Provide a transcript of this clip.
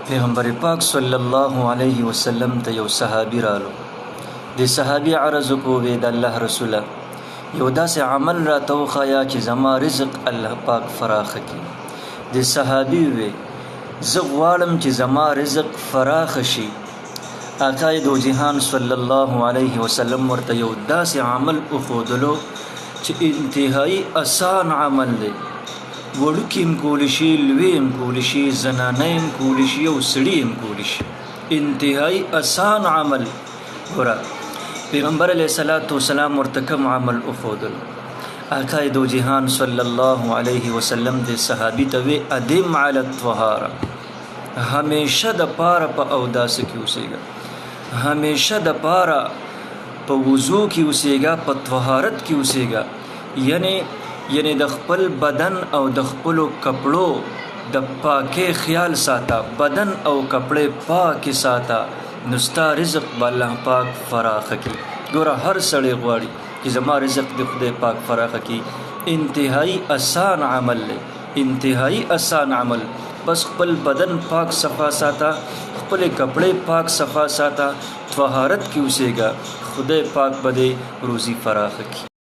پیغمبر پاک صلی الله علیه وسلم ته یو صحابي رالو. د صحابي عرض کو د الله رسوله یو داسې عمل را ته وښایه چې زما رزق الله پاک فراخ کړي. د صحابي وی زه غواړم چې زما رزق فراخ شي. آقا دو جهان صلی الله علیه وسلم ورته یو داسې عمل وښودلو چې انتهایی آسان عمل دی. وړوکی هم کولی شي، لوی هم کولی شي، زنانه هم کولی شي او سړي هم کولی شي. انتهایی آسان عمل. ګوره پیغمبر علیه الصلاة والسلام ورته کوم عمل وښودلو. آقا دو جهان صلی الله علیه وسلم د صحابي ته وی ادم علی الطهاره، همیشه د پاره په اوداسه کې اوسېږه، همیشه د پاره په وضو کې اوسېږه، په طهارت کې اوسېږه. یعنی د خپل بدن او د خپلو کپړو د پاکۍ خیال ساته، بدن او کپړې پاکې ساته، نو ستا رزق به الله پاک فراخ کړي. ګوره هر سړی غواړي چې زما رزق د خدای پاک فراخ کړي. انتهایی آسان عمل دی، انتهایی آسان عمل. بس خپل بدن پاک صفا ساته، خپل کپړې پاک صفا ساته، طهارت کې اوسېږه، خدای پاک به دې روزي فراخ کړي.